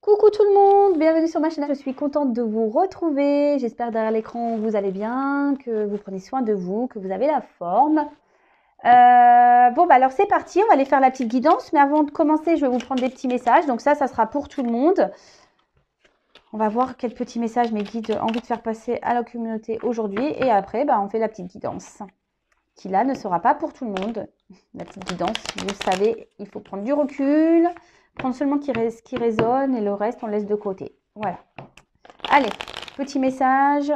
Coucou tout le monde, bienvenue sur ma chaîne. Je suis contente de vous retrouver. J'espère derrière l'écran vous allez bien, que vous prenez soin de vous, que vous avez la forme. Bon, bah alors c'est parti, on va aller faire la petite guidance. Mais avant de commencer, je vais vous prendre des petits messages. Donc ça sera pour tout le monde. On va voir quel petit message mes guides ont envie de faire passer à la communauté aujourd'hui. Et après, bah, on fait la petite guidance. Qui là ne sera pas pour tout le monde. La petite guidance, vous le savez, il faut prendre du recul. Prendre seulement ce qui résonne et le reste, on laisse de côté. Voilà. Allez, petit message.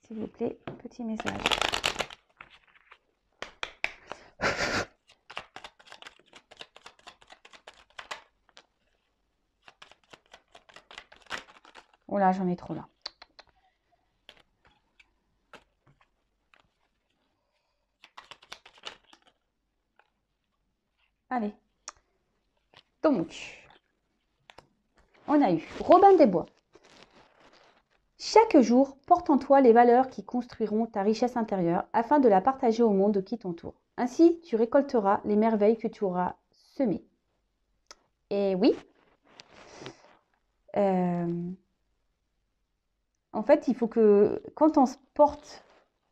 S'il vous plaît, petit message. Oh là, j'en ai trop là. Allez. Donc, on a eu Robin des Bois. Chaque jour, porte en toi les valeurs qui construiront ta richesse intérieure afin de la partager au monde qui t'entoure. Ainsi, tu récolteras les merveilles que tu auras semées. Et oui, en fait, il faut que quand on se porte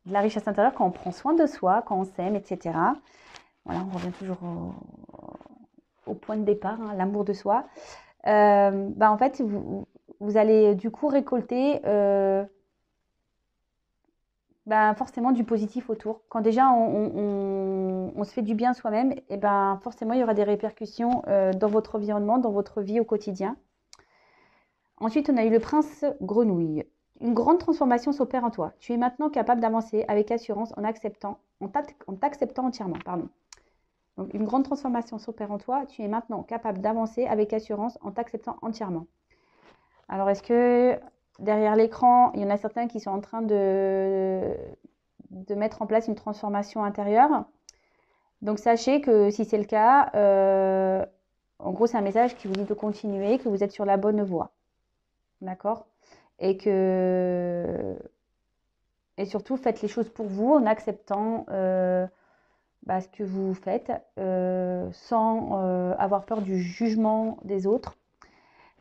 de la richesse intérieure, quand on prend soin de soi, quand on s'aime, etc. Voilà, on revient toujours au point de départ, hein, l'amour de soi. Bah en fait, vous allez du coup récolter bah, forcément du positif autour. Quand déjà on se fait du bien soi-même, et ben forcément il y aura des répercussions dans votre environnement, dans votre vie au quotidien. Ensuite, on a eu le prince grenouille. Une grande transformation s'opère en toi. Tu es maintenant capable d'avancer avec assurance en t'acceptant entièrement. Pardon. Donc, une grande transformation s'opère en toi. Tu es maintenant capable d'avancer avec assurance en t'acceptant entièrement. Alors, est-ce que derrière l'écran, il y en a certains qui sont en train de mettre en place une transformation intérieure? Donc, sachez que si c'est le cas, en gros, c'est un message qui vous dit de continuer, que vous êtes sur la bonne voie. D'accord? Et surtout, faites les choses pour vous en acceptant ce que vous faites sans avoir peur du jugement des autres.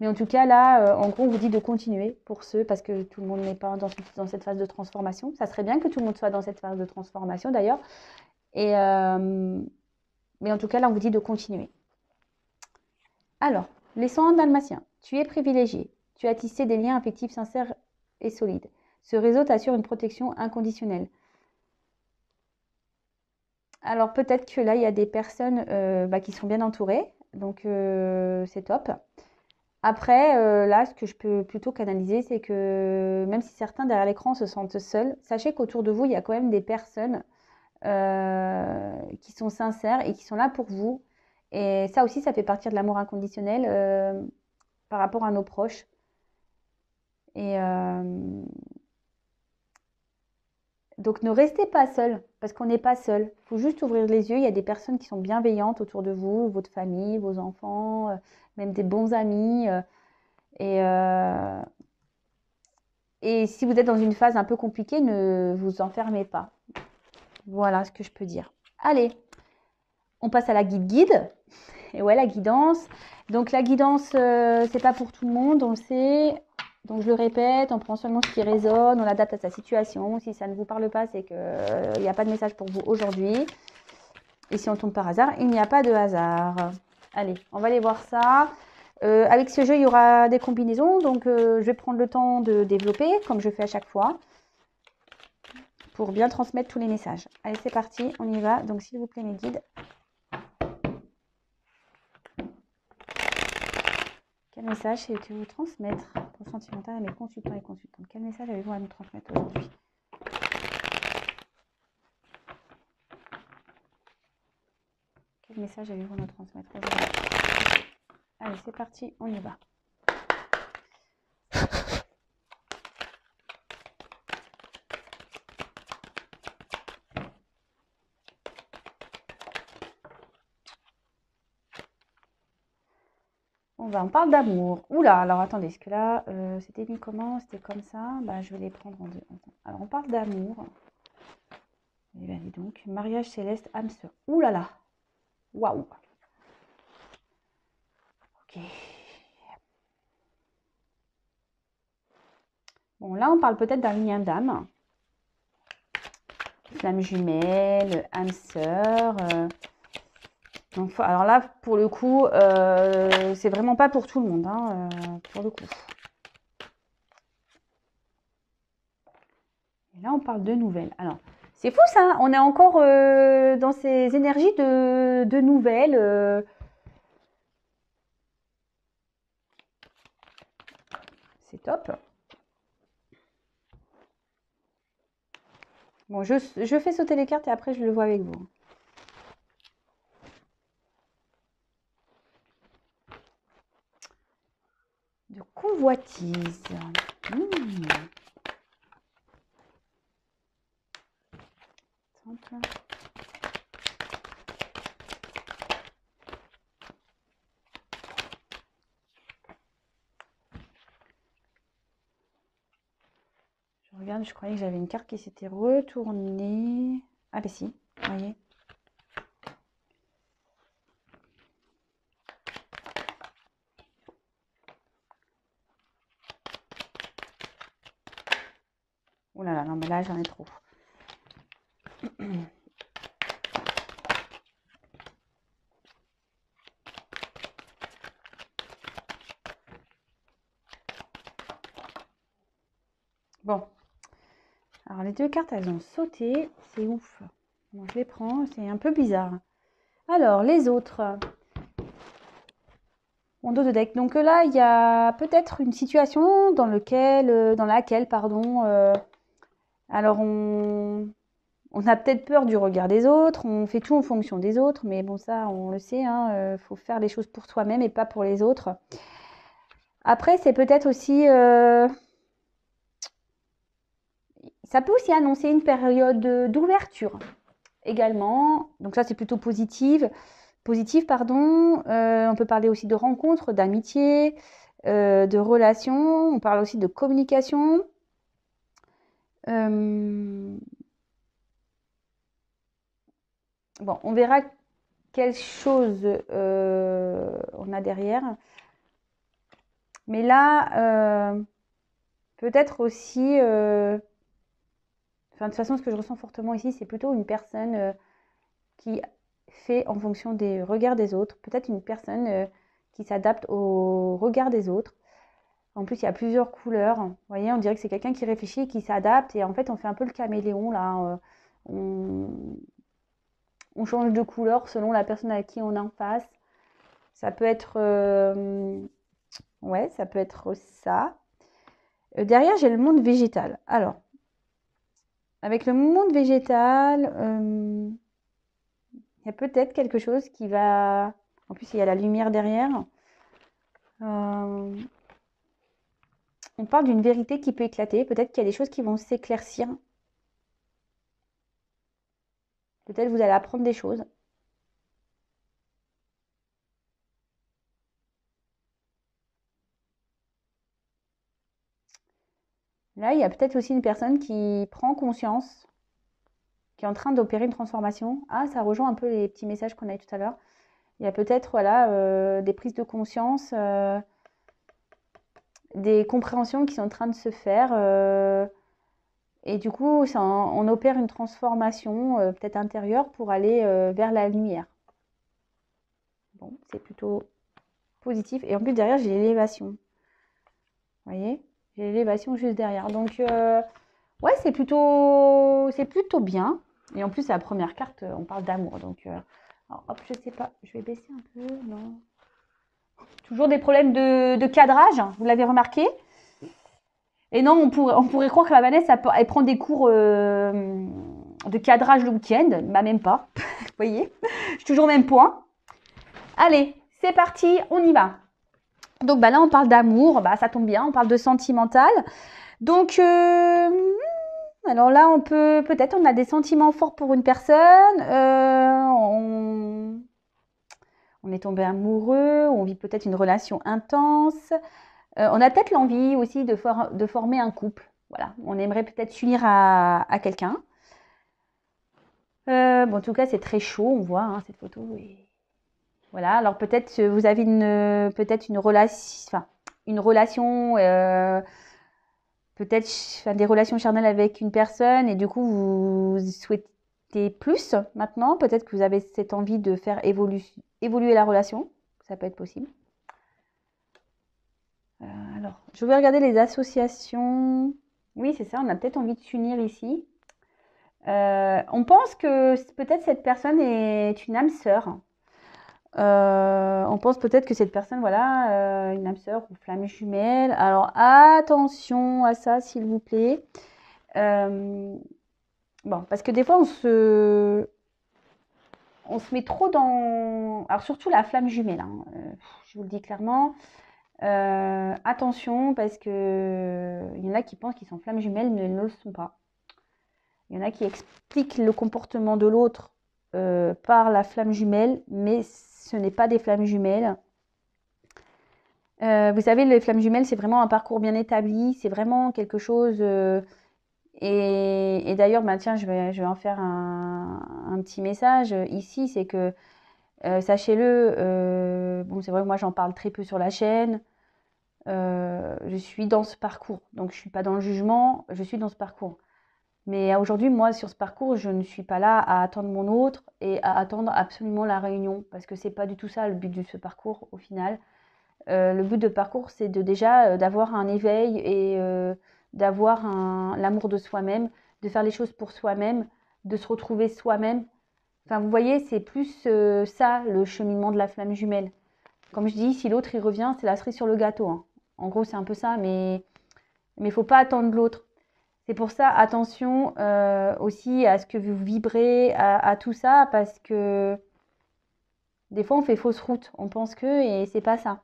Mais en tout cas, là, en gros, on vous dit de continuer pour ceux, parce que tout le monde n'est pas dans cette phase de transformation. Ça serait bien que tout le monde soit dans cette phase de transformation, d'ailleurs. Mais en tout cas, là, on vous dit de continuer. Alors, les 101 dalmatiens. Tu es privilégié. Tu as tissé des liens affectifs sincères et solides. Ce réseau t'assure une protection inconditionnelle. Alors peut-être que là, il y a des personnes qui sont bien entourées, donc c'est top. Après, là, ce que je peux plutôt canaliser, c'est que même si certains derrière l'écran se sentent seuls, sachez qu'autour de vous, il y a quand même des personnes qui sont sincères et qui sont là pour vous. Et ça aussi, ça fait partie de l'amour inconditionnel par rapport à nos proches. Et donc ne restez pas seul, parce qu'on n'est pas seul. Il faut juste ouvrir les yeux. Il y a des personnes qui sont bienveillantes autour de vous, votre famille, vos enfants, même des bons amis. Et, euh, et si vous êtes dans une phase un peu compliquée, ne vous enfermez pas. Voilà ce que je peux dire. Allez, on passe à la guide. Et ouais, la guidance. Donc la guidance, c'est pas pour tout le monde, on le sait. Donc je le répète, on prend seulement ce qui résonne, on l'adapte à sa situation. Si ça ne vous parle pas, c'est qu'il n'y a pas de message pour vous aujourd'hui. Et si on tombe par hasard, il n'y a pas de hasard. Allez, on va aller voir ça. Avec ce jeu, il y aura des combinaisons. Donc je vais prendre le temps de développer, comme je fais à chaque fois, pour bien transmettre tous les messages. Allez, c'est parti, on y va. Donc s'il vous plaît, mes guides. Quel message avez-vous transmettre pour sentimental à mes consultants et consultantes? Quel message avez-vous à nous transmettre aujourd'hui? Quel message avez-vous à nous transmettre aujourd'hui? Allez, c'est parti, on y va. On parle d'amour. Oula, alors attendez, est-ce que là, c'était mis comment? C'était comme ça. Bah, je vais les prendre en deux. Alors, on parle d'amour. Eh bien, dis donc. Mariage céleste, âme sœur. Oulala. Waouh. Ok. Bon, là, on parle peut-être d'un lien d'âme. Flamme jumelle, âme sœur. Donc, alors là, pour le coup, c'est vraiment pas pour tout le monde, hein, pour le coup. Et là, on parle de nouvelles. Alors, c'est fou ça, on est encore dans ces énergies de nouvelles. C'est top. Bon, je fais sauter les cartes et après je le vois avec vous. De convoitise. Je regarde, je croyais que j'avais une carte qui s'était retournée. Ah ben si, vous voyez. Oh là là, non mais là j'en ai trop. Bon. Alors les deux cartes, elles ont sauté. C'est ouf. Bon, je les prends, c'est un peu bizarre. Alors, les autres. Mon dos de deck. Donc là, il y a peut-être une situation dans laquelle, pardon, alors on a peut-être peur du regard des autres, on fait tout en fonction des autres, mais bon, ça, on le sait, hein, faut faire les choses pour soi-même et pas pour les autres. Après, c'est peut-être aussi... ça peut aussi annoncer une période d'ouverture également. Donc ça, c'est plutôt positif, pardon. On peut parler aussi de rencontres, d'amitié, de relations. On parle aussi de communication. Bon, on verra quelle chose on a derrière. Mais là, peut-être aussi... Enfin, de toute façon, ce que je ressens fortement ici, c'est plutôt une personne qui fait en fonction des regards des autres. Peut-être une personne qui s'adapte au regard des autres. En plus, il y a plusieurs couleurs. Vous voyez, on dirait que c'est quelqu'un qui réfléchit, qui s'adapte. Et en fait, on fait un peu le caméléon, là. On change de couleur selon la personne à qui on est en face. Ça peut être... ouais, ça peut être ça. Derrière, j'ai le monde végétal. Alors, avec le monde végétal, il y a peut-être quelque chose qui va... En plus, il y a la lumière derrière. On parle d'une vérité qui peut éclater. Peut-être qu'il y a des choses qui vont s'éclaircir. Peut-être vous allez apprendre des choses. Là, il y a peut-être aussi une personne qui prend conscience, qui est en train d'opérer une transformation. Ah, ça rejoint un peu les petits messages qu'on a eu tout à l'heure. Il y a peut-être voilà, des prises de conscience, des compréhensions qui sont en train de se faire. Et du coup, on opère une transformation peut-être intérieure pour aller vers la lumière. Bon, c'est plutôt positif. Et en plus, derrière, j'ai l'élévation. Vous voyez? J'ai l'élévation juste derrière. Donc, ouais, c'est plutôt bien. Et en plus, c'est la première carte, on parle d'amour. Donc, alors, hop, je sais pas, je vais baisser un peu. Non. Toujours des problèmes de cadrage, hein, vous l'avez remarqué. Et non, on pourrait croire que la Vanessa, elle prend des cours de cadrage le week-end. Bah, même pas. Vous voyez? Je suis toujours au même point. Allez, c'est parti, on y va. Donc, bah, là, on parle d'amour. Bah, ça tombe bien, on parle de sentimental. Donc, alors là, peut-être, on a des sentiments forts pour une personne. On est tombé amoureux. On vit peut-être une relation intense. On a peut-être l'envie aussi de former un couple. Voilà, on aimerait peut-être s'unir à quelqu'un. Bon, en tout cas, c'est très chaud, on voit hein, cette photo. Et... Voilà, alors peut-être vous avez peut-être une relation, peut-être des relations charnelles avec une personne et du coup vous souhaitez plus maintenant. Peut-être que vous avez cette envie de faire évoluer la relation. Ça peut être possible. Alors, je vais regarder les associations. Oui, c'est ça, on a peut-être envie de s'unir ici. On pense que peut-être cette personne est une âme sœur. On pense peut-être que cette personne, voilà, une âme sœur ou flamme jumelle. Alors attention à ça, s'il vous plaît. Bon, parce que des fois, on se met trop dans... Alors surtout la flamme jumelle, hein, je vous le dis clairement. Attention, parce que il y en a qui pensent qu'ils sont flammes jumelles, mais ils ne le sont pas. Il y en a qui expliquent le comportement de l'autre par la flamme jumelle, mais ce n'est pas des flammes jumelles. Vous savez, les flammes jumelles, c'est vraiment un parcours bien établi, c'est vraiment quelque chose... et d'ailleurs, bah, tiens, je vais en faire un petit message ici, c'est que, sachez-le, bon, c'est vrai que moi j'en parle très peu sur la chaîne, je suis dans ce parcours, donc je ne suis pas dans le jugement, je suis dans ce parcours. Mais aujourd'hui, moi, sur ce parcours, je ne suis pas là à attendre mon autre et à attendre absolument la réunion, parce que c'est pas du tout ça le but de ce parcours au final. Le but de parcours, c'est déjà d'avoir un éveil et d'avoir l'amour de soi-même, de faire les choses pour soi-même, de se retrouver soi-même. Enfin, vous voyez, c'est plus ça, le cheminement de la flamme jumelle. Comme je dis, si l'autre il revient, c'est la cerise sur le gâteau, hein. En gros, c'est un peu ça, mais il ne faut pas attendre l'autre. C'est pour ça, attention aussi à ce que vous vibrez, à tout ça, parce que des fois, on fait fausse route. On pense que, et c'est pas ça.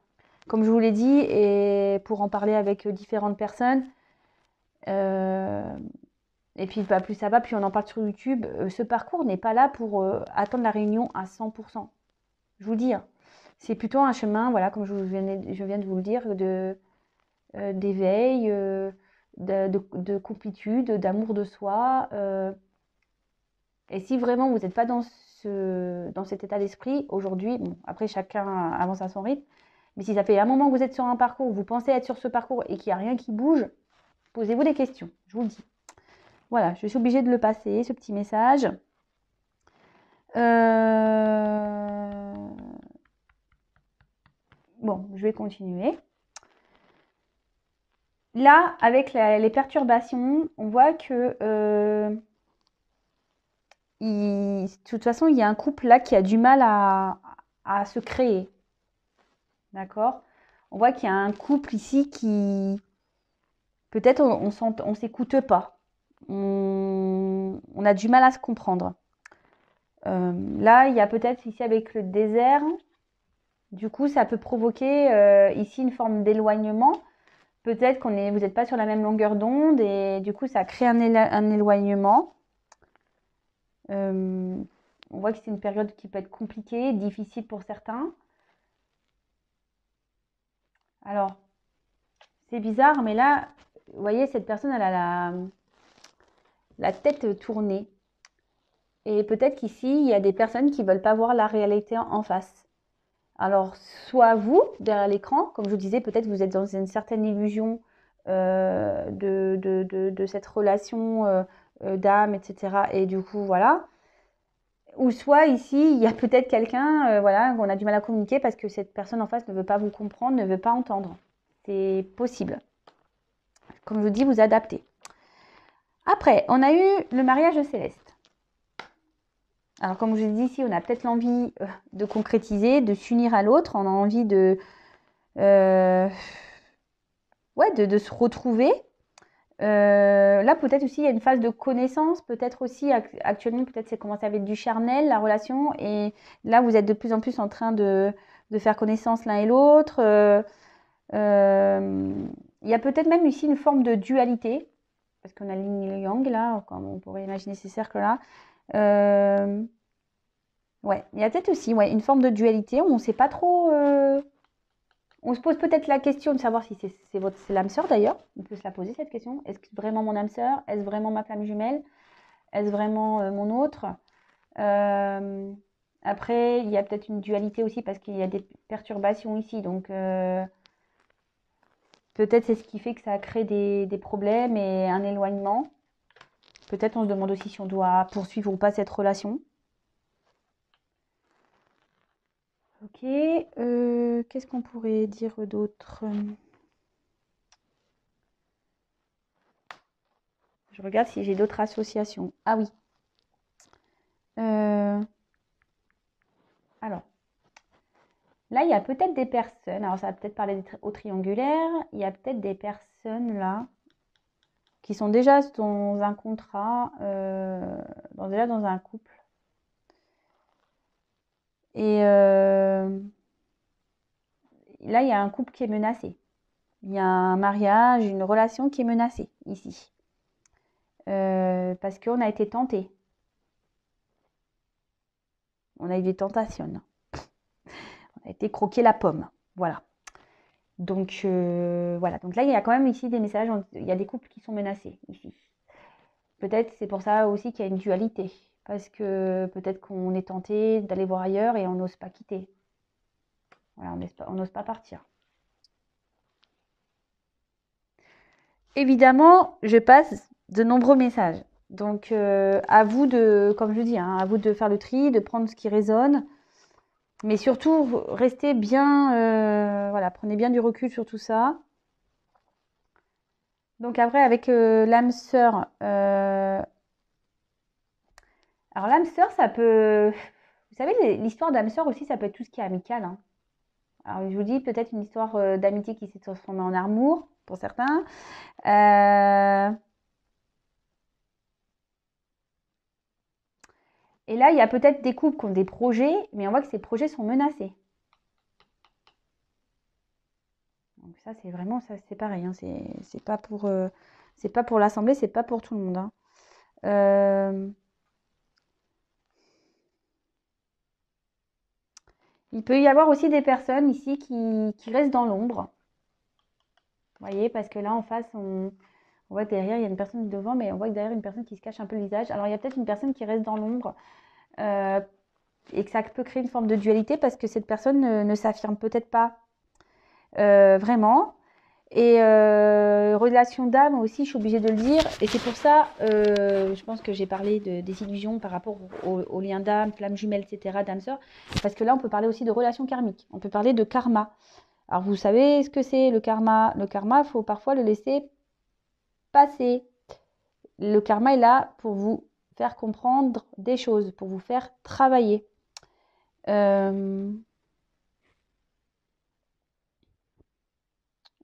Comme je vous l'ai dit, et pour en parler avec différentes personnes, et puis bah, plus ça va, plus on en parle sur YouTube, ce parcours n'est pas là pour attendre la réunion à 100%. Je vous le dis, hein. C'est plutôt un chemin, voilà, comme je viens de vous le dire, d'éveil, de complétude, d'amour de soi. Et si vraiment vous n'êtes pas dans cet état d'esprit aujourd'hui, bon, après chacun avance à son rythme, mais si ça fait un moment que vous êtes sur un parcours, vous pensez être sur ce parcours et qu'il n'y a rien qui bouge, posez-vous des questions, je vous le dis. Voilà, je suis obligée de le passer, ce petit message. Bon, je vais continuer. Là, avec les perturbations, on voit que de toute façon, il y a un couple là qui a du mal à se créer. D'accord? On voit qu'il y a un couple ici qui, peut-être, on s'écoute pas. On a du mal à se comprendre. Là, il y a peut-être ici avec le désert, du coup, ça peut provoquer ici une forme d'éloignement. Peut-être vous n'êtes pas sur la même longueur d'onde et du coup, ça crée un éloignement. On voit que c'est une période qui peut être compliquée, difficile pour certains. Alors, c'est bizarre, mais là, vous voyez, cette personne, elle a la tête tournée. Et peut-être qu'ici, il y a des personnes qui ne veulent pas voir la réalité en face. Alors, soit vous, derrière l'écran, comme je vous disais, peut-être vous êtes dans une certaine illusion de cette relation d'âme, etc. Et du coup, voilà. Ou soit ici, il y a peut-être quelqu'un, voilà, qu'on a du mal à communiquer parce que cette personne en face ne veut pas vous comprendre, ne veut pas entendre. C'est possible. Comme je vous dis, vous adaptez. Après, on a eu le mariage céleste. Alors, comme je vous ai dit ici, on a peut-être l'envie de concrétiser, de s'unir à l'autre. On a envie de se retrouver. Là, peut-être aussi, il y a une phase de connaissance. Peut-être aussi, actuellement, peut-être c'est commencé avec du charnel, la relation. Et là, vous êtes de plus en plus en train de faire connaissance l'un et l'autre. Il y a peut-être même ici une forme de dualité. Parce qu'on a l'yin et le yang, là, comme on pourrait imaginer ces cercles-là. Ouais, il y a peut-être aussi une forme de dualité. On ne sait pas trop... On se pose peut-être la question de savoir si c'est l'âme sœur d'ailleurs. On peut se la poser cette question. Est-ce que c'est vraiment mon âme sœur? Est-ce vraiment ma flamme jumelle? Est-ce vraiment mon autre? Après, il y a peut-être une dualité aussi parce qu'il y a des perturbations ici. Donc, Peut-être c'est ce qui fait que ça crée des problèmes et un éloignement. Peut-être on se demande aussi si on doit poursuivre ou pas cette relation. Ok, qu'est-ce qu'on pourrait dire d'autre? Je regarde si j'ai d'autres associations. Ah oui. Alors, là, il y a peut-être des personnes, alors ça va peut-être parler au triangulaire, il y a peut-être des personnes là qui sont déjà dans un contrat, déjà dans un couple. Et là, il y a un couple qui est menacé. Il y a un mariage, une relation qui est menacée ici. Parce qu'on a été tenté. On a eu des tentations. On a été croquer la pomme. Voilà. Donc, voilà. Donc là, il y a quand même ici des messages. Il y a des couples qui sont menacés ici. Peut-être c'est pour ça aussi qu'il y a une dualité. Parce que peut-être qu'on est tenté d'aller voir ailleurs et on n'ose pas quitter. Voilà, on n'ose pas partir. Évidemment, je passe de nombreux messages. Donc, à vous de, comme je dis, à vous de faire le tri, de prendre ce qui résonne. Mais surtout, restez bien, voilà, prenez bien du recul sur tout ça. Donc après, avec l'âme sœur, alors l'âme sœur, ça peut, vous savez, l'histoire d'âme sœur aussi, ça peut être tout ce qui est amical, hein. Alors je vous dis peut-être une histoire d'amitié qui s'est transformée en amour pour certains. Et là, il y a peut-être des couples qui ont des projets, mais on voit que ces projets sont menacés. Donc ça, c'est vraiment, ça, c'est pareil, hein, c'est pas pour l'assemblée, c'est pas pour tout le monde, hein. Il peut y avoir aussi des personnes ici qui restent dans l'ombre. Vous voyez, parce que là, en face, on voit que derrière, il y a une personne devant, mais on voit que derrière, une personne qui se cache un peu le visage. Alors, il y a peut-être une personne qui reste dans l'ombre et que ça peut créer une forme de dualité parce que cette personne ne s'affirme peut-être pas vraiment. Et relation d'âme aussi, je suis obligée de le dire. Et c'est pour ça, je pense que j'ai parlé des illusions par rapport aux liens d'âme, flammes jumelles, etc., d'âme sœur. Parce que là, on peut parler aussi de relations karmiques. On peut parler de karma. Alors, vous savez ce que c'est le karma? Le karma, il faut parfois le laisser passer. Le karma est là pour vous faire comprendre des choses, pour vous faire travailler. Ouais.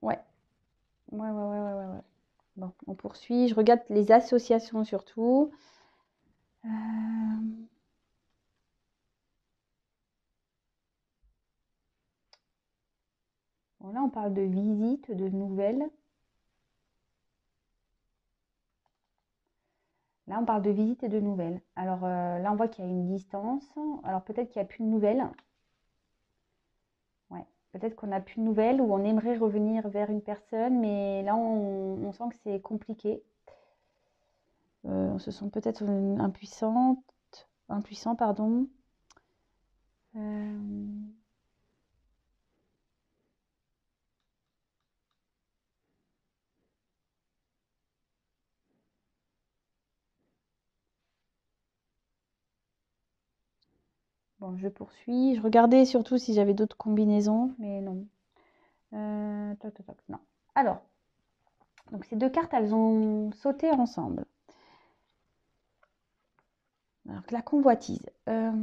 Ouais. Bon, on poursuit. Je regarde les associations surtout. Bon, là, on parle de visites, de nouvelles. Là, on parle de visites et de nouvelles. Alors là, on voit qu'il y a une distance. Alors peut-être qu'il n'y a plus de nouvelles. Ouais. Peut-être qu'on n'a plus de nouvelles ou on aimerait revenir vers une personne, mais là, on sent que c'est compliqué. On se sent peut-être impuissant, pardon. Bon, je poursuis. Je regardais surtout si j'avais d'autres combinaisons, mais non. Non. Alors, donc ces deux cartes, elles ont sauté ensemble. Alors, la convoitise. Alors,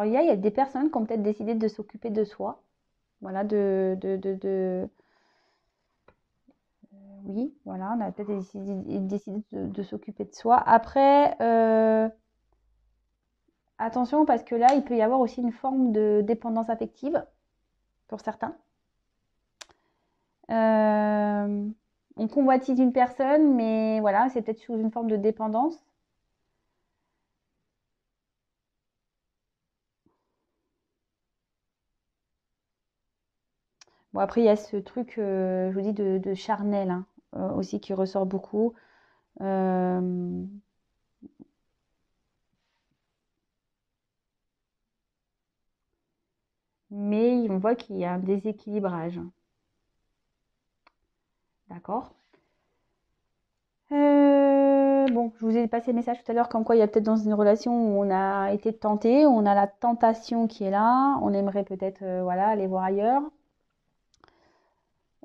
il y a des personnes qui ont peut-être décidé de s'occuper de soi. Voilà, oui, voilà, on a peut-être décidé de s'occuper de soi. Après, attention, parce que là, il peut y avoir aussi une forme de dépendance affective pour certains. On convoitise une personne, mais voilà, c'est peut-être sous une forme de dépendance. Bon, après, il y a ce truc, je vous dis, de charnel, hein, aussi qui ressort beaucoup. Mais il on voit qu'il y a un déséquilibrage. D'accord. Bon, je vous ai passé le message tout à l'heure comme quoi il y a peut-être dans une relation où on a été tenté, où on a la tentation qui est là, on aimerait peut-être voilà, aller voir ailleurs.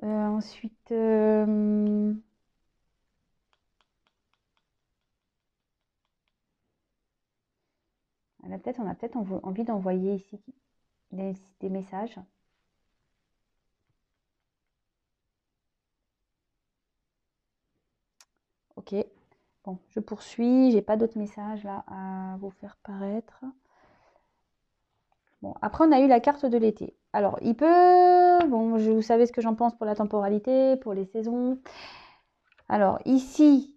Ensuite, on a peut-être envie d'envoyer ici des messages. Ok, bon, je poursuis, j'ai pas d'autres messages là à vous faire paraître. Bon, après on a eu la carte de l'été. Alors, bon, vous savez ce que j'en pense pour la temporalité, pour les saisons. Alors, ici,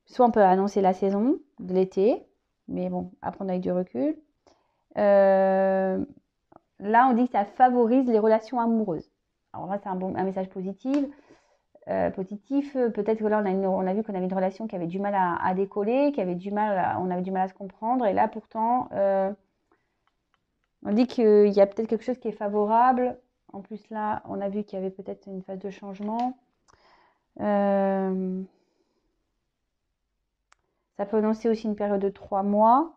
soit on peut annoncer la saison de l'été, mais bon, à prendre avec du recul. Là, on dit que ça favorise les relations amoureuses. Alors là, c'est un message positif. Peut-être que là, on a vu qu'on avait une relation qui avait du mal à décoller, on avait du mal à se comprendre. Et là, pourtant, on dit qu'il y a peut-être quelque chose qui est favorable. En plus, là, on a vu qu'il y avait peut-être une phase de changement. Ça peut annoncer aussi une période de 3 mois.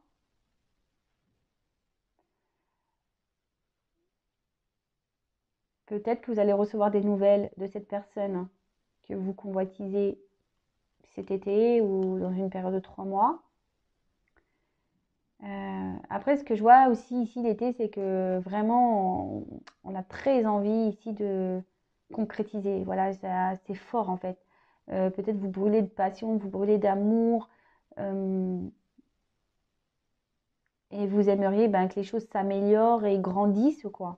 Peut-être que vous allez recevoir des nouvelles de cette personne que vous convoitisez cet été ou dans une période de 3 mois. Après, ce que je vois aussi ici l'été, c'est que vraiment, on a très envie ici de concrétiser. Voilà, c'est fort en fait. Peut-être vous brûlez de passion, vous brûlez d'amour. Et vous aimeriez que les choses s'améliorent et grandissent, quoi.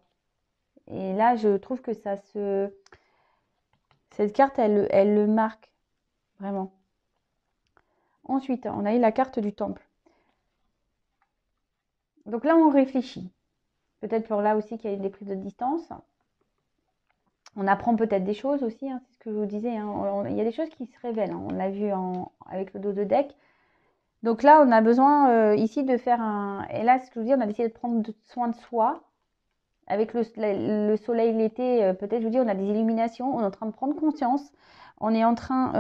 Et là, je trouve que cette carte, elle le marque, vraiment. Ensuite, on a eu la carte du temple. Donc là, on réfléchit. Peut-être pour là aussi qu'il y a des prises de distance. On apprend peut-être des choses aussi, hein, c'est ce que je vous disais. Hein. Il y a des choses qui se révèlent. Hein. On l'a vu avec le dos de deck. Donc là, on a besoin ici de faire un... Et là, ce que je vous dis, on a décidé de prendre soin de soi. Avec le soleil l'été, peut-être, je vous dis, on a des illuminations. On est en train de prendre conscience. On est en train...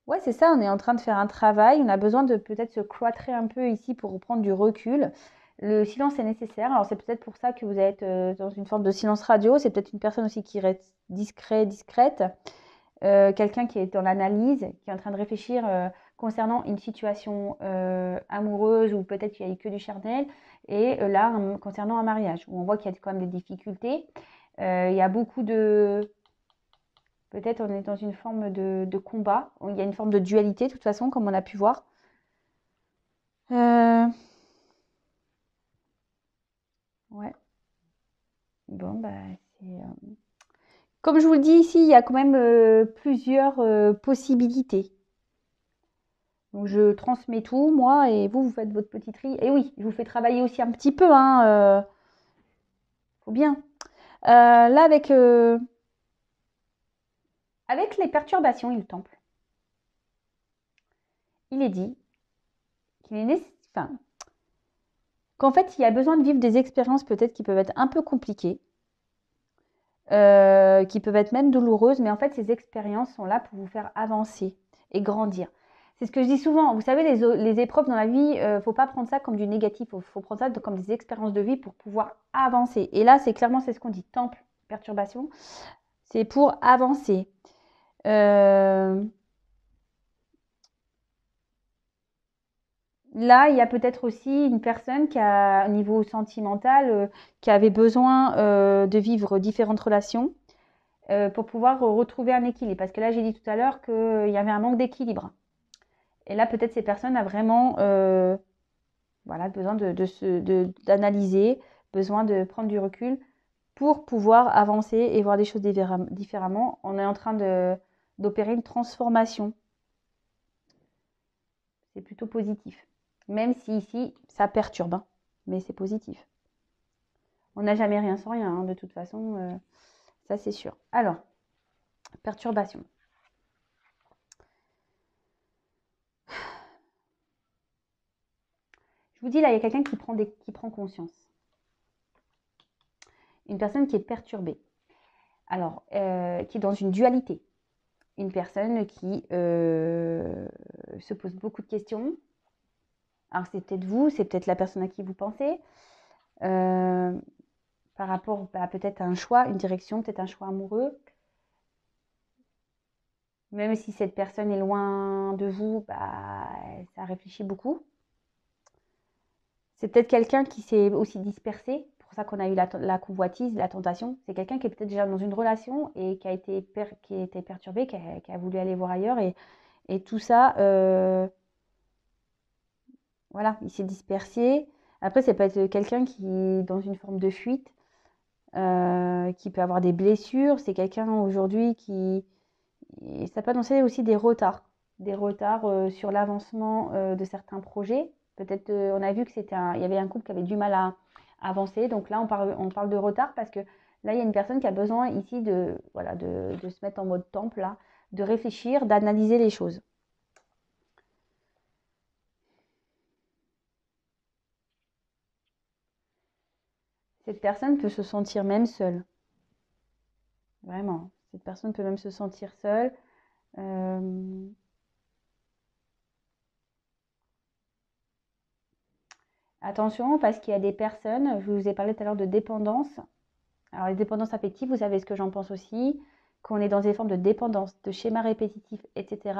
ouais, c'est ça, on est en train de faire un travail. On a besoin de peut-être se cloîtrer un peu ici pour reprendre du recul. Le silence est nécessaire. Alors, c'est peut-être pour ça que vous êtes dans une forme de silence radio. C'est peut-être une personne aussi qui reste discrète. Quelqu'un qui est dans l'analyse, qui est en train de réfléchir concernant une situation amoureuse ou peut-être qu'il n'y a eu que du charnel. Et là, concernant un mariage, où on voit qu'il y a quand même des difficultés. Il y a beaucoup de... Peut-être on est dans une forme de combat. Il y a une forme de dualité, de toute façon, comme on a pu voir. Ouais. Bon, c'est... Comme je vous le dis ici, il y a quand même plusieurs possibilités. Donc, je transmets tout, moi, et vous faites votre petit tri. Et oui, je vous fais travailler aussi un petit peu, hein. Faut bien. Là, avec les perturbations et le temple, il est dit qu'il est nécessaire... qu'en fait, il y a besoin de vivre des expériences peut-être qui peuvent être un peu compliquées, qui peuvent être même douloureuses, mais en fait, ces expériences sont là pour vous faire avancer et grandir. C'est ce que je dis souvent. Vous savez, les épreuves dans la vie, faut pas prendre ça comme du négatif. Faut prendre ça comme des expériences de vie pour pouvoir avancer. Et là, c'est ce qu'on dit. Temple, perturbation, c'est pour avancer. Là, il y a peut-être aussi une personne qui a, au niveau sentimental, qui avait besoin de vivre différentes relations pour pouvoir retrouver un équilibre. Parce que là, j'ai dit tout à l'heure qu'il y avait un manque d'équilibre. Et là, peut-être ces personnes ont vraiment voilà, besoin d'analyser, besoin de prendre du recul pour pouvoir avancer et voir des choses différemment. On est en train d'opérer une transformation. C'est plutôt positif. Même si ici, ça perturbe, hein, mais c'est positif. On n'a jamais rien sans rien, hein, de toute façon, ça c'est sûr. Alors, perturbation. Je vous dis, là, il y a quelqu'un qui prend conscience. Une personne qui est perturbée. Alors, qui est dans une dualité. Une personne qui se pose beaucoup de questions. Alors, c'est peut-être vous, c'est peut-être la personne à qui vous pensez. Par rapport à peut-être un choix, une direction, peut-être un choix amoureux. Même si cette personne est loin de vous, ça réfléchit beaucoup. C'est peut-être quelqu'un qui s'est aussi dispersé. C'est pour ça qu'on a eu la convoitise, la tentation. C'est quelqu'un qui est peut-être déjà dans une relation et qui a été perturbé, qui a voulu aller voir ailleurs. Et tout ça, voilà, il s'est dispersé. Après, ça peut être quelqu'un qui est dans une forme de fuite, qui peut avoir des blessures. C'est quelqu'un aujourd'hui qui... Et ça peut annoncer aussi des retards sur l'avancement de certains projets. Peut-être, on a vu que il y avait un couple qui avait du mal à avancer. Donc là, on parle de retard parce que là, il y a une personne qui a besoin ici voilà, de se mettre en mode temple, là, de réfléchir, d'analyser les choses. Cette personne peut se sentir même seule. Vraiment. Cette personne peut même se sentir seule. Attention, parce qu'il y a des personnes, je vous ai parlé tout à l'heure de dépendance. Alors, les dépendances affectives, vous savez ce que j'en pense aussi, qu'on est dans des formes de dépendance, de schémas répétitifs, etc.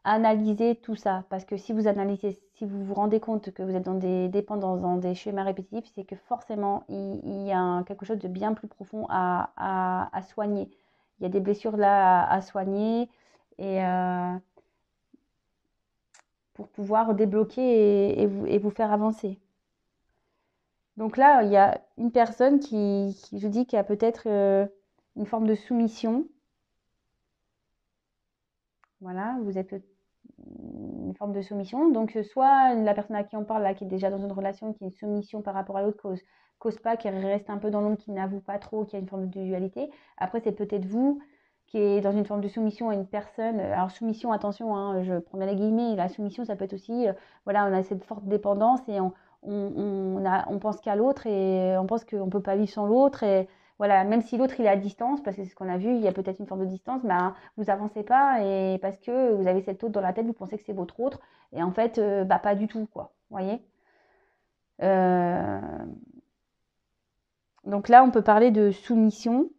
Analysez tout ça, parce que si vous analysez, si vous vous rendez compte que vous êtes dans des dépendances, dans des schémas répétitifs, c'est que forcément, il y a quelque chose de bien plus profond à soigner. Il y a des blessures là à soigner et pour pouvoir débloquer et vous faire avancer. Donc là, il y a une personne je dis, qui a peut-être une forme de soumission. Voilà, vous êtes une forme de soumission. Donc, soit la personne à qui on parle, là, qui est déjà dans une relation, qui a une soumission par rapport à l'autre, cause pas, qui reste un peu dans l'ombre, qui n'avoue pas trop, qui a une forme de dualité. Après, c'est peut-être vous qui est dans une forme de soumission à une personne. Alors, soumission, attention, hein, je prends bien les guillemets, la soumission, ça peut être aussi, voilà, on a cette forte dépendance et on pense qu'à l'autre et on pense qu'on ne peut pas vivre sans l'autre. Et voilà, même si l'autre il est à distance, parce que c'est ce qu'on a vu, il y a peut-être une forme de distance, vous avancez pas et parce que vous avez cette autre dans la tête, vous pensez que c'est votre autre et en fait, pas du tout, quoi. Vous voyez. Donc là, on peut parler de soumission.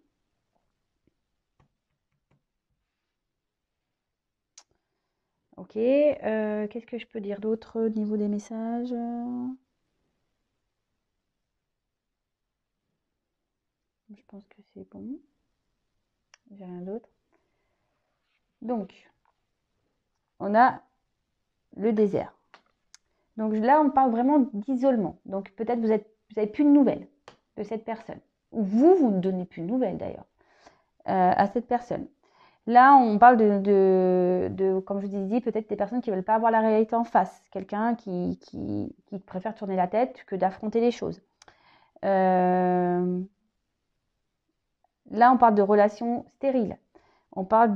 Ok. Qu'est-ce que je peux dire d'autre au niveau des messages? Je pense que c'est bon. J'ai rien d'autre. Donc, on a le désert. Donc là, on parle vraiment d'isolement. Donc peut-être vous n'avez plus de nouvelles de cette personne. Ou vous ne donnez plus de nouvelles d'ailleurs à cette personne. Là, on parle comme je vous ai dit, peut-être des personnes qui ne veulent pas avoir la réalité en face. Quelqu'un qui préfère tourner la tête que d'affronter les choses. Là, on parle de relations stériles. On parle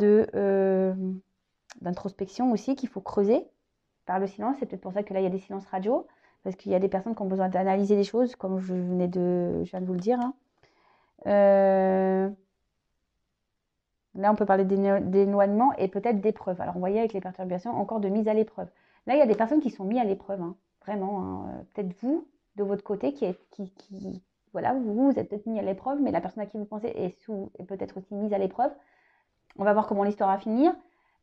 d'introspection aussi qu'il faut creuser par le silence. C'est peut-être pour ça que là, il y a des silences radio. Parce qu'il y a des personnes qui ont besoin d'analyser les choses, comme je viens de vous le dire. Hein. Là, on peut parler d'éloignement et peut-être d'épreuve. Alors, on voyait avec les perturbations, encore de mise à l'épreuve. Là, il y a des personnes qui sont mises à l'épreuve, hein, vraiment. Hein. Peut-être vous, de votre côté, voilà, vous êtes peut-être mis à l'épreuve, mais la personne à qui vous pensez est peut-être aussi mise à l'épreuve. On va voir comment l'histoire va finir.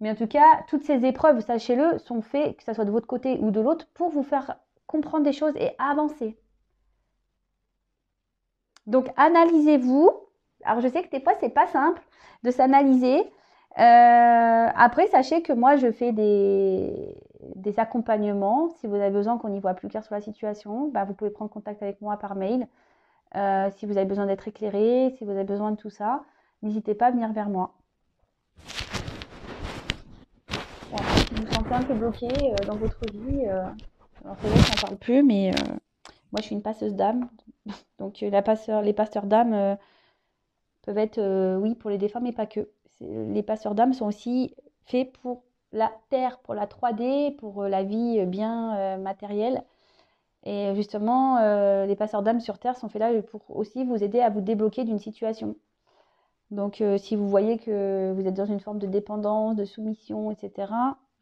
Mais en tout cas, toutes ces épreuves, sachez-le, sont faites, que ce soit de votre côté ou de l'autre, pour vous faire comprendre des choses et avancer. Donc, analysez-vous. Alors, je sais que des fois, c'est pas simple de s'analyser. Après, sachez que moi, je fais des accompagnements. Si vous avez besoin qu'on y voit plus clair sur la situation, vous pouvez prendre contact avec moi par mail. Si vous avez besoin d'être éclairé, si vous avez besoin de tout ça, n'hésitez pas à venir vers moi. Voilà, si vous vous sentez un peu bloqué dans votre vie, alors c'est vrai que j'en parle plus, mais moi, je suis une passeuse d'âme. Donc, les passeurs d'âme peuvent être, oui, pour les défunts, mais pas que. Les passeurs d'âme sont aussi faits pour la terre, pour la 3D, pour la vie bien matérielle. Et justement, les passeurs d'âme sur Terre sont faits là pour aussi vous aider à vous débloquer d'une situation. Donc, si vous voyez que vous êtes dans une forme de dépendance, de soumission, etc.,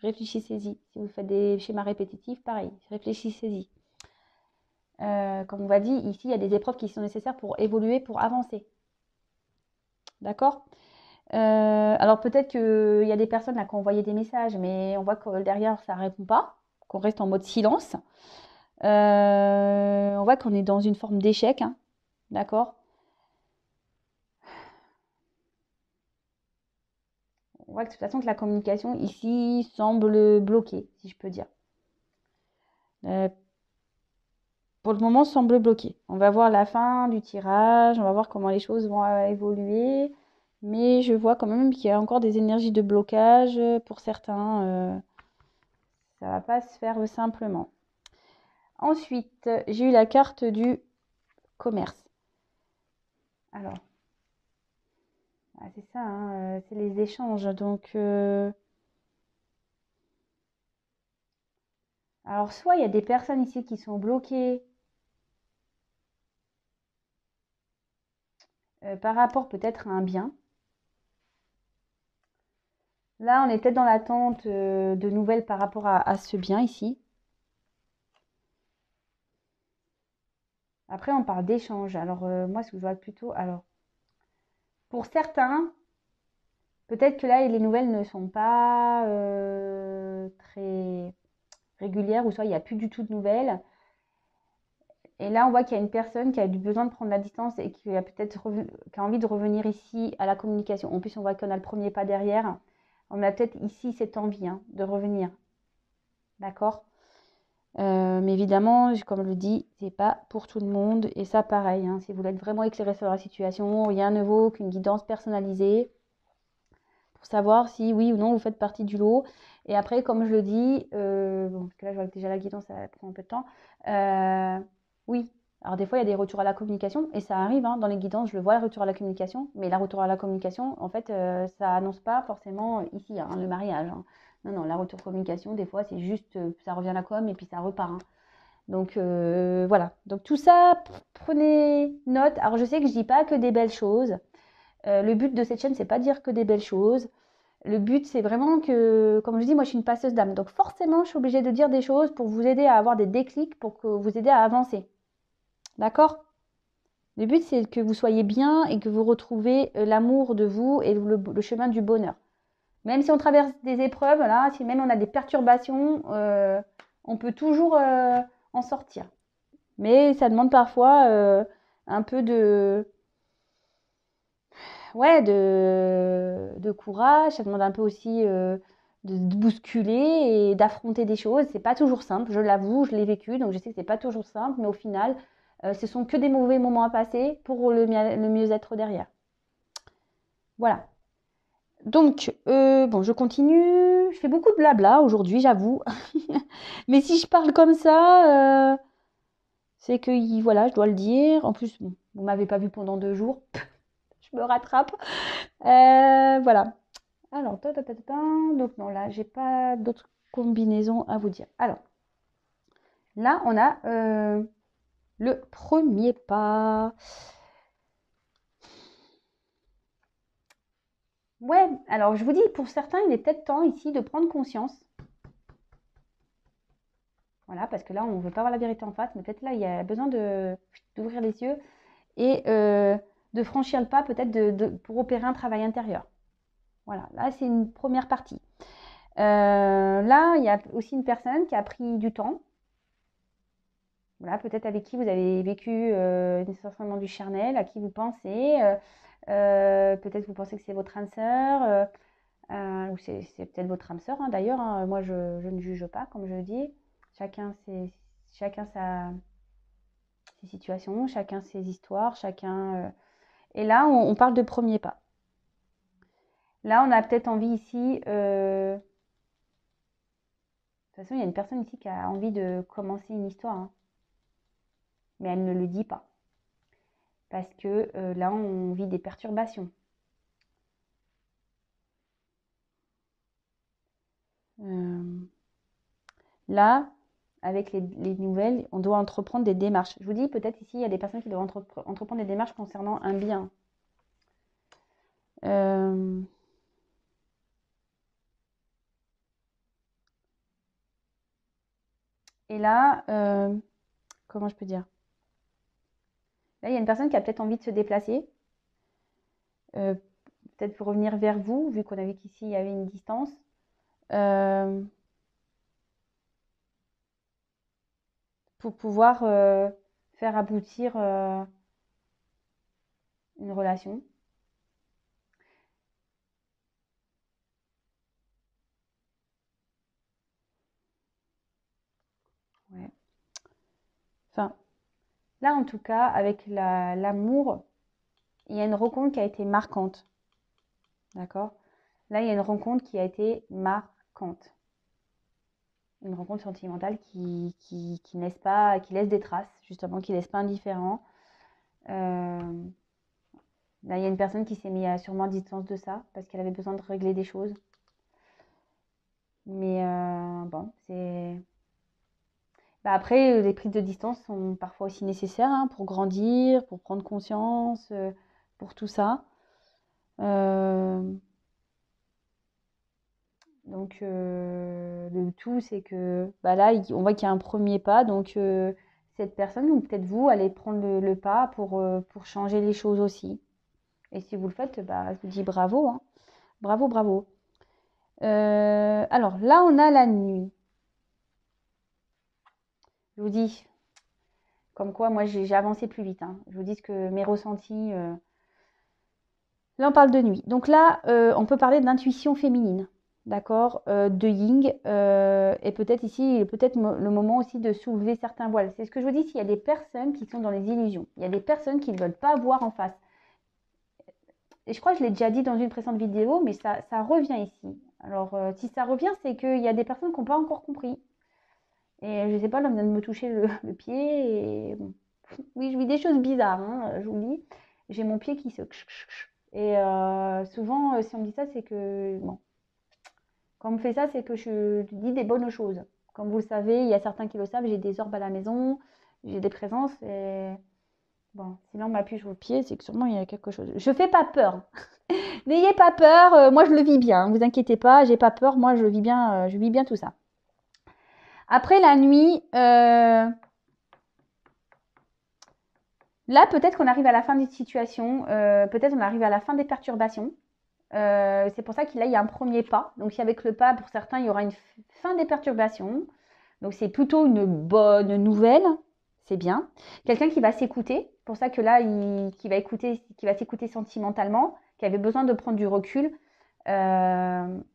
réfléchissez-y. Si vous faites des schémas répétitifs, pareil, réfléchissez-y. Comme on va dire, ici, il y a des épreuves qui sont nécessaires pour évoluer, pour avancer. D'accord? Alors peut-être qu'il y a des personnes là qui ont envoyé des messages, mais on voit que derrière, ça ne répond pas, qu'on reste en mode silence. On voit qu'on est dans une forme d'échec, hein, d'accord? On voit que de toute façon que la communication ici semble bloquée, si je peux dire. Pour le moment, semble bloquée. On va voir la fin du tirage, on va voir comment les choses vont évoluer, mais je vois quand même qu'il y a encore des énergies de blocage pour certains. Ça ne va pas se faire simplement. Ensuite, j'ai eu la carte du commerce. Alors, c'est ça, hein, c'est les échanges. Donc, alors, soit il y a des personnes ici qui sont bloquées par rapport peut-être à un bien. Là, on est peut-être dans l'attente de nouvelles par rapport à ce bien ici. Après, on parle d'échange. Alors, moi, ce que je vois plutôt... Alors, pour certains, peut-être que là, les nouvelles ne sont pas très régulières, ou soit il n'y a plus du tout de nouvelles. Et là, on voit qu'il y a une personne qui a du besoin de prendre la distance et qui a peut-être qui a envie de revenir ici à la communication. En plus, on voit qu'on a le premier pas derrière. On a peut-être ici cette envie de revenir. D'accord? Mais évidemment, comme je le dis, c'est pas pour tout le monde. Et ça, pareil, hein, si vous voulez être vraiment éclairé sur la situation, rien ne vaut qu'une guidance personnalisée pour savoir si oui ou non vous faites partie du lot. Et après, comme je le dis, bon, parce que là, je vois que déjà la guidance, ça prend un peu de temps. Oui, alors des fois, il y a des retours à la communication, et ça arrive, hein, dans les guidances, je le vois, le retour à la communication, mais la retour à la communication, en fait, ça annonce pas forcément ici, hein, le mariage. Hein. Non, non, la retour communication, des fois, c'est juste, ça revient à la com, et puis ça repart. Hein. Donc, voilà. Donc, tout ça, prenez note. Alors, je sais que je dis pas que des belles choses. Le but de cette chaîne, c'est pas de dire que des belles choses. Le but, c'est vraiment que, comme je dis, moi, je suis une passeuse d'âme. Donc, forcément, je suis obligée de dire des choses pour vous aider à avoir des déclics, pour que vous aider à avancer. D'accord? Le but, c'est que vous soyez bien et que vous retrouvez l'amour de vous et le chemin du bonheur. Même si on traverse des épreuves, là, si même on a des perturbations, on peut toujours en sortir. Mais ça demande parfois un peu ouais, de courage, ça demande un peu aussi de bousculer et d'affronter des choses. C'est pas toujours simple, je l'avoue, je l'ai vécu, donc je sais que c'est pas toujours simple, mais au final, ce sont que des mauvais moments à passer pour le mieux-être derrière. Voilà. Donc, bon, je continue. Je fais beaucoup de blabla aujourd'hui, j'avoue. Mais si je parle comme ça, c'est que, voilà, je dois le dire. En plus, bon, vous m'avez pas vu pendant 2 jours. Je me rattrape. Voilà. Alors, donc non, là, j'ai pas d'autres combinaisons à vous dire. Alors, là, on a le premier pas. Ouais, alors je vous dis, pour certains, il est peut-être temps ici de prendre conscience. Voilà, parce que là, on ne veut pas voir la vérité en face, mais peut-être là, il y a besoin d'ouvrir les yeux et de franchir le pas, peut-être pour opérer un travail intérieur. Voilà, là, c'est une première partie. Là, il y a aussi une personne qui a pris du temps. Voilà, peut-être avec qui vous avez vécu nécessairement du charnel, à qui vous pensez. Peut-être vous pensez que c'est votre âme sœur, ou c'est peut-être votre âme sœur, hein, d'ailleurs. Hein, moi, je ne juge pas, comme je dis. Chacun ses situations, chacun ses histoires, chacun. Et là, on parle de premier pas. Là, on a peut-être envie ici. De toute façon, il y a une personne ici qui a envie de commencer une histoire, hein, mais elle ne le dit pas. Parce que là, on vit des perturbations. Là, avec les nouvelles, on doit entreprendre des démarches. Je vous dis, peut-être ici, il y a des personnes qui doivent entreprendre des démarches concernant un bien. Et là, comment je peux dire? Là, il y a une personne qui a peut-être envie de se déplacer, peut-être pour revenir vers vous, vu qu'on a vu qu'ici, il y avait une distance. Pour pouvoir faire aboutir une relation. Ouais. Enfin, là, en tout cas, avec l'amour, il y a une rencontre qui a été marquante. D'accord? Là, il y a une rencontre qui a été marquante. Une rencontre sentimentale qui laisse des traces, justement, qui laisse pas indifférent. Là, il y a une personne qui s'est mise sûrement à distance de ça, parce qu'elle avait besoin de régler des choses. Mais bon, c'est... Bah, après, les prises de distance sont parfois aussi nécessaires, hein, pour grandir, pour prendre conscience, pour tout ça. Euh, donc, le tout, c'est que bah là, on voit qu'il y a un premier pas. Donc, cette personne, ou peut-être vous, allez prendre le pas pour changer les choses aussi. Et si vous le faites, bah, je vous dis bravo, hein. Bravo, bravo. Alors, là, on a la nuit. Je vous dis, comme quoi, moi, j'ai avancé plus vite, hein. Je vous dis que mes ressentis... Là, on parle de nuit. Donc là, on peut parler d'intuition féminine, d'accord, de yin. Et peut-être ici, peut-être le moment aussi de soulever certains voiles. C'est ce que je vous dis, s'il y a des personnes qui sont dans les illusions. Il y a des personnes qui ne veulent pas voir en face. Et je crois que je l'ai déjà dit dans une précédente vidéo, mais ça revient ici. Alors, si ça revient, c'est qu'il y a des personnes qui n'ont pas encore compris. Et je ne sais pas, là, on vient de me toucher le pied. Et... bon. Oui, je vis des choses bizarres, hein, je vous le dis. J'ai mon pied qui se... Et souvent, si on me dit ça, c'est que... Bon, quand on me fait ça, c'est que je dis des bonnes choses. Comme vous le savez, il y a certains qui le savent, j'ai des orbes à la maison, j'ai des présences. Et bon, sinon on m'appuie sur le pied, c'est que sûrement il y a quelque chose. Je fais pas peur. N'ayez pas peur, moi je le vis bien. Ne vous inquiétez pas, j'ai pas peur, moi je vis bien tout ça. Après la nuit, là peut-être qu'on arrive à la fin d'une situation, peut-être on arrive à la fin des perturbations. C'est pour ça qu'il y a un premier pas. Donc, si avec le pas, pour certains, il y aura une fin des perturbations. Donc, c'est plutôt une bonne nouvelle. C'est bien. Quelqu'un qui va s'écouter. Pour ça que là, qui va s'écouter sentimentalement, qui avait besoin de prendre du recul. Donc,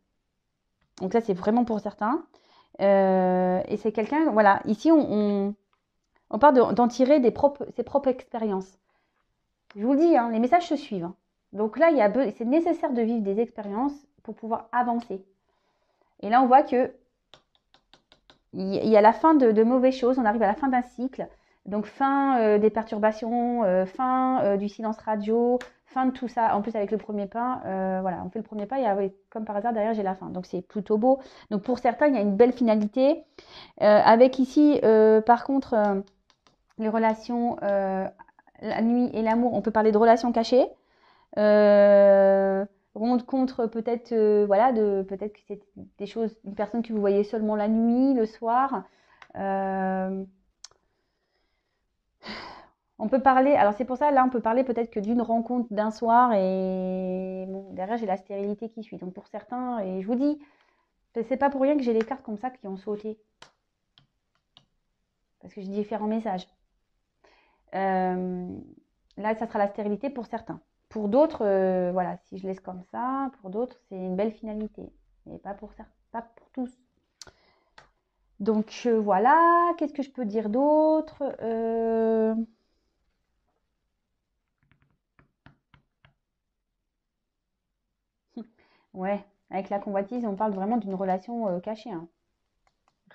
ça, c'est vraiment pour certains. Et c'est quelqu'un, voilà, ici, on parle d'en tirer ses propres expériences. Je vous le dis, hein, les messages se suivent. Donc là, c'est nécessaire de vivre des expériences pour pouvoir avancer. Et là, on voit que il y a la fin de mauvaises choses, on arrive à la fin d'un cycle. Donc fin des perturbations, fin du silence radio, fin de tout ça. En plus, avec le premier pas, voilà, on fait le premier pas et oui, comme par hasard, derrière, j'ai la fin. Donc c'est plutôt beau. Donc pour certains, il y a une belle finalité. Avec ici, par contre, les relations, la nuit et l'amour, on peut parler de relations cachées. Rencontre peut-être voilà peut-être que c'est des choses, une personne que vous voyez seulement la nuit, le soir. On peut parler, alors c'est pour ça là on peut parler peut-être que d'une rencontre d'un soir et bon, derrière j'ai la stérilité qui suit. Donc pour certains, et je vous dis, c'est pas pour rien que j'ai les cartes comme ça qui ont sauté parce que j'ai différents messages. Là ça sera la stérilité pour certains. Pour d'autres, voilà, si je laisse comme ça, pour d'autres, c'est une belle finalité. Mais pas pour certains, pas pour tous. Donc voilà, qu'est-ce que je peux dire d'autre? Ouais, avec la convoitise, on parle vraiment d'une relation cachée, hein.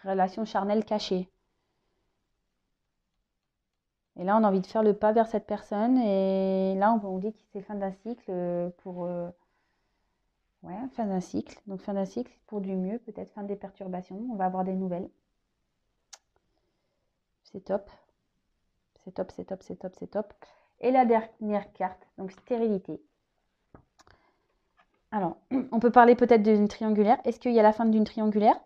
Relation charnelle cachée. Et là, on a envie de faire le pas vers cette personne. Et là, on dit que c'est fin d'un cycle pour... ouais, fin d'un cycle. Donc fin d'un cycle pour du mieux, peut-être fin des perturbations. On va avoir des nouvelles. C'est top. C'est top, c'est top, c'est top, c'est top. Et la dernière carte, donc stérilité. Alors, on peut parler peut-être d'une triangulaire. Est-ce qu'il y a la fin d'une triangulaire?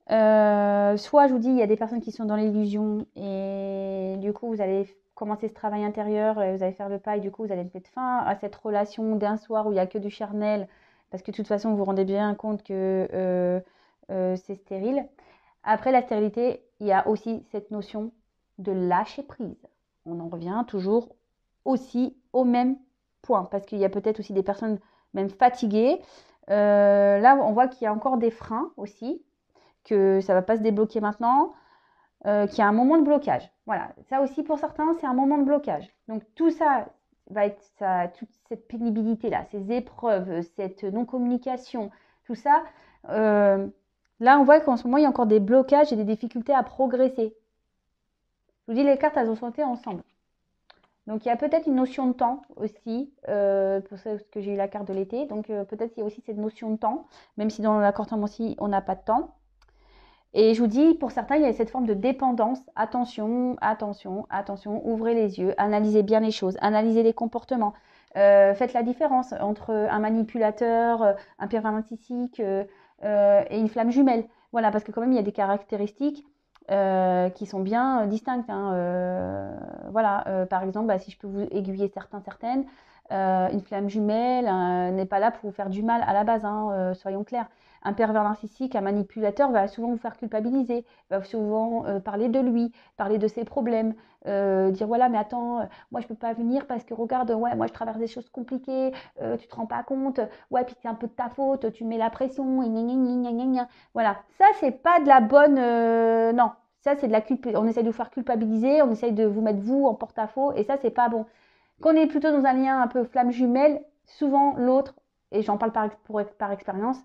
Soit je vous dis, il y a des personnes qui sont dans l'illusion et du coup, vous allez commencer ce travail intérieur, et vous allez faire le pas et du coup, vous allez mettre fin à cette relation d'un soir où il n'y a que du charnel parce que de toute façon, vous vous rendez bien compte que c'est stérile. Après la stérilité, il y a aussi cette notion de lâcher prise. On en revient toujours aussi au même point parce qu'il y a peut-être aussi des personnes même fatiguées. Là, on voit qu'il y a encore des freins aussi, que ça ne va pas se débloquer maintenant, qu'il y a un moment de blocage. Voilà, ça aussi pour certains, c'est un moment de blocage. Donc tout ça va être ça, toute cette pénibilité-là, ces épreuves, cette non-communication, tout ça. Là, on voit qu'en ce moment, il y a encore des blocages et des difficultés à progresser. Je vous dis, les cartes, elles ont sauté ensemble. Donc, il y a peut-être une notion de temps aussi, pour ça que j'ai eu la carte de l'été. Donc, peut-être qu'il y a aussi cette notion de temps, même si dans l'accord aussi, on n'a pas de temps. Et je vous dis, pour certains, il y a cette forme de dépendance. Attention, attention, attention, ouvrez les yeux, analysez bien les choses, analysez les comportements. Faites la différence entre un manipulateur, un pervers narcissique et une flamme jumelle. Voilà, parce que quand même, il y a des caractéristiques qui sont bien distinctes. Hein. Voilà, par exemple, si je peux vous aiguiller certaines, une flamme jumelle n'est pas là pour vous faire du mal à la base, hein, soyons clairs. Un pervers narcissique, un manipulateur va souvent vous faire culpabiliser, va souvent parler de lui, parler de ses problèmes, dire voilà mais attends, moi je peux pas venir parce que regarde, ouais moi je traverse des choses compliquées, tu te rends pas compte, ouais puis c'est un peu de ta faute, tu mets la pression, voilà, ça c'est pas de la bonne, non, ça c'est de la on essaye de vous faire culpabiliser, on essaye de vous mettre vous en porte-à-faux et ça c'est pas bon. Quand on est plutôt dans un lien un peu flamme jumelle, souvent l'autre, et j'en parle par expérience,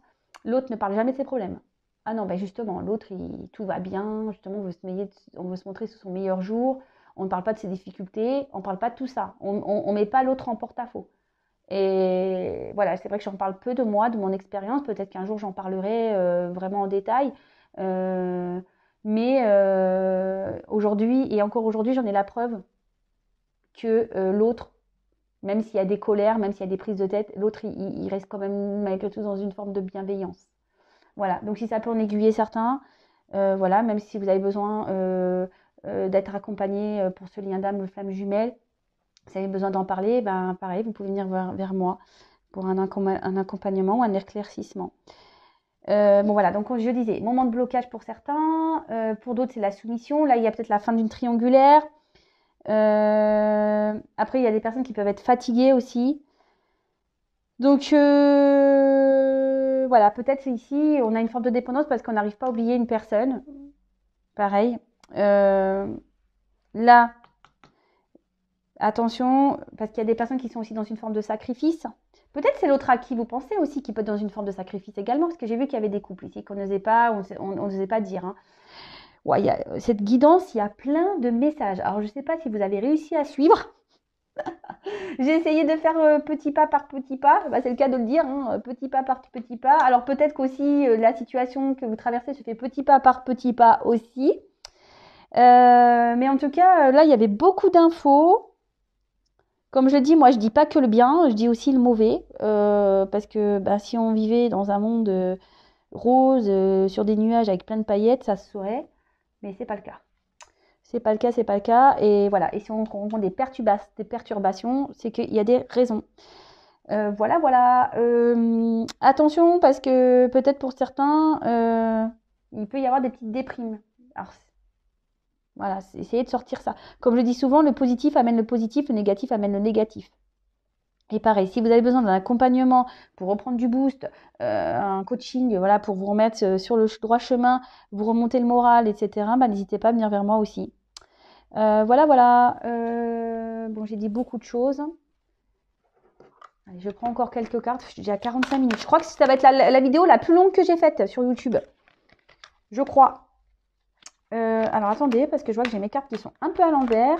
l'autre ne parle jamais de ses problèmes. Ah non, ben justement, l'autre, tout va bien, justement, on veut se montrer sous son meilleur jour, on ne parle pas de ses difficultés, on ne parle pas de tout ça, on ne met pas l'autre en porte-à-faux. Et voilà, c'est vrai que j'en parle peu de moi, de mon expérience, peut-être qu'un jour j'en parlerai vraiment en détail, mais aujourd'hui, et encore aujourd'hui, j'en ai la preuve que l'autre, même s'il y a des colères, même s'il y a des prises de tête, l'autre, il reste quand même malgré tout dans une forme de bienveillance. Voilà, donc si ça peut en aiguiller certains, voilà, même si vous avez besoin d'être accompagné pour ce lien d'âme, flamme jumelle, si vous avez besoin d'en parler, ben pareil, vous pouvez venir vers moi pour un accompagnement ou un éclaircissement. Bon voilà, donc je disais, moment de blocage pour certains, pour d'autres c'est la soumission, là il y a peut-être la fin d'une triangulaire. Après il y a des personnes qui peuvent être fatiguées aussi. Donc voilà, peut-être ici on a une forme de dépendance parce qu'on n'arrive pas à oublier une personne. Pareil. Là, attention, parce qu'il y a des personnes qui sont aussi dans une forme de sacrifice. Peut-être c'est l'autre à qui vous pensez aussi qui peut être dans une forme de sacrifice également, parce que j'ai vu qu'il y avait des couples ici qu'on n'osait pas, on n'osait pas dire. Hein. Ouais, cette guidance, il y a plein de messages. Alors je ne sais pas si vous avez réussi à suivre. J'ai essayé de faire petit pas par petit pas, bah, c'est le cas de le dire, hein, petit pas par petit pas. Alors peut-être qu'aussi la situation que vous traversez se fait petit pas par petit pas aussi. Mais en tout cas, là, il y avait beaucoup d'infos. Comme je le dis, moi, je dis pas que le bien, je dis aussi le mauvais. Parce que bah, si on vivait dans un monde rose, sur des nuages avec plein de paillettes, ça se saurait. Mais c'est pas le cas. C'est pas le cas, c'est pas le cas. Et voilà. Et si on rencontre des perturbations, c'est qu'il y a des raisons. Voilà. Attention, parce que peut-être pour certains, il peut y avoir des petites déprimes. Alors, voilà, essayez de sortir ça. Comme je dis souvent, le positif amène le positif, le négatif amène le négatif. Et pareil, si vous avez besoin d'un accompagnement pour reprendre du boost, un coaching, voilà, pour vous remettre sur le droit chemin, vous remonter le moral, etc., bah, n'hésitez pas à venir vers moi aussi. Voilà. Bon, j'ai dit beaucoup de choses. Allez, je prends encore quelques cartes. J'ai à 45 minutes. Je crois que ça va être la vidéo la plus longue que j'ai faite sur YouTube. Je crois. Alors, attendez, parce que je vois que j'ai mes cartes qui sont un peu à l'envers.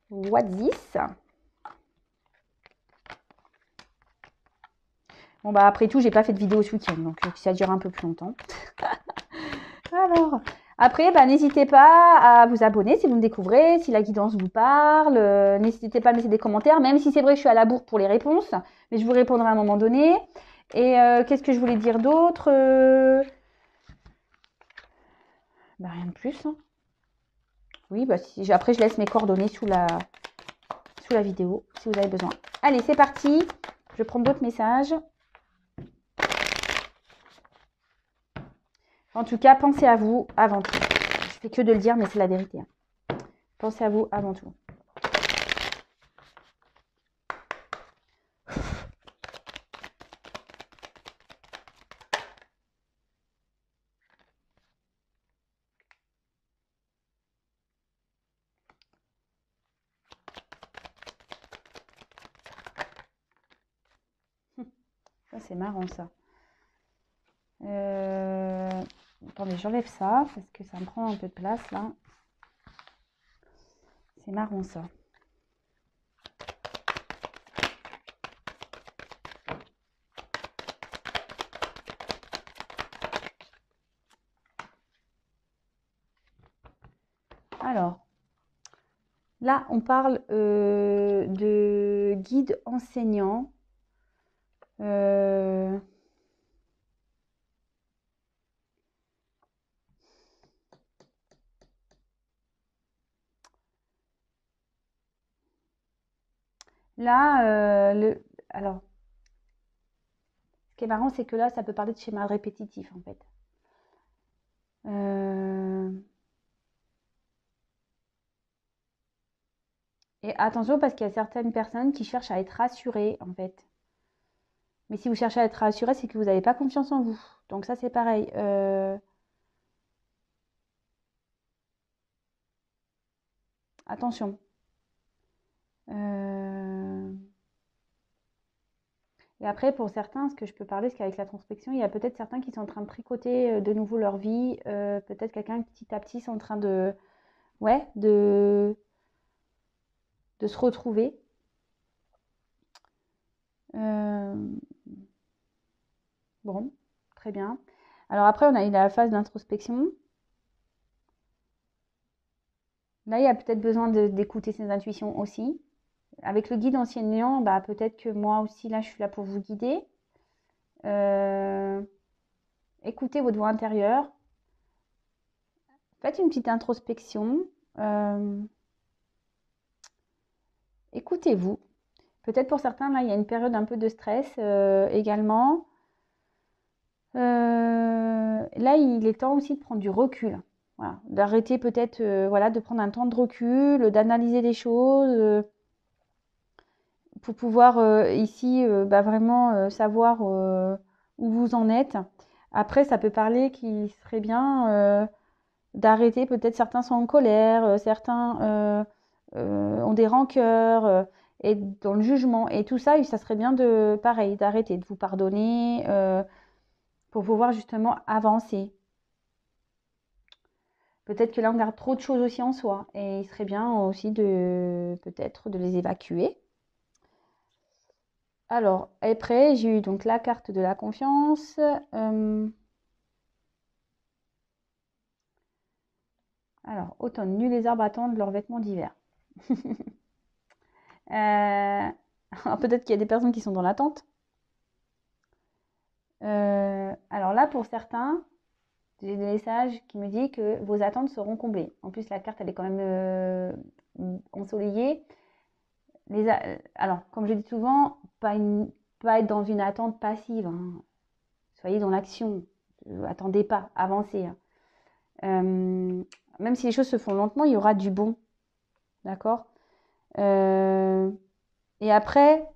What this? Bon, bah, après tout, j'ai pas fait de vidéo ce week-end, donc ça dure un peu plus longtemps. Après, bah, n'hésitez pas à vous abonner si vous me découvrez, si la guidance vous parle. N'hésitez pas à me laisser des commentaires, même si c'est vrai que je suis à la bourre pour les réponses, mais je vous répondrai à un moment donné. Et qu'est-ce que je voulais dire d'autre Bah, rien de plus. Hein. Oui, bah, après, je laisse mes coordonnées sous la vidéo si vous avez besoin. Allez, c'est parti. Je prends d'autres messages. En tout cas, pensez à vous avant tout. Je fais que de le dire, mais c'est la vérité. Hein. Pensez à vous avant tout. Ça, c'est marrant, ça. Attendez, j'enlève ça, parce que ça me prend un peu de place, là. C'est marrant, ça. Alors, là, on parle de guide enseignant. Là, alors, ce qui est marrant, c'est que là, ça peut parler de schéma répétitif, en fait. Et attention, parce qu'il y a certaines personnes qui cherchent à être rassurées, en fait. Mais si vous cherchez à être rassuré, c'est que vous n'avez pas confiance en vous. Donc ça, c'est pareil. Attention. Et après, pour certains, ce que je peux parler, c'est qu'avec la transpection, il y a peut-être certains qui sont en train de tricoter de nouveau leur vie. Peut-être quelqu'un petit à petit sont en train de, ouais, de se retrouver. Bon, très bien. Alors après, on a eu la phase d'introspection. Là, il y a peut-être besoin d'écouter ses intuitions aussi. Avec le guide enseignant, bah, peut-être que moi aussi, là, je suis là pour vous guider. Écoutez votre voix intérieure. Faites une petite introspection. Écoutez-vous. Peut-être pour certains, là, il y a une période un peu de stress également. Là, il est temps aussi de prendre du recul. Voilà. D'arrêter peut-être voilà, de prendre un temps de recul, d'analyser les choses pour pouvoir ici bah, vraiment savoir où vous en êtes. Après, ça peut parler qu'il serait bien d'arrêter. Peut-être certains sont en colère, certains ont des rancœurs et dans le jugement. Et tout ça, ça serait bien de, pareil, d'arrêter, de vous pardonner pour pouvoir justement avancer. Peut-être que là, on garde trop de choses aussi en soi. Et il serait bien aussi de peut-être de les évacuer. Alors, après, j'ai eu donc la carte de la confiance. Alors, automne, nu les arbres attendent leurs vêtements d'hiver. Peut-être qu'il y a des personnes qui sont dans l'attente. Alors là, pour certains, j'ai des messages qui me disent que vos attentes seront comblées. En plus, la carte, elle est quand même ensoleillée. Alors, comme je dis souvent, pas être dans une attente passive. Hein. Soyez dans l'action. Attendez pas, avancez. Hein. Même si les choses se font lentement, il y aura du bon. D'accord Et après,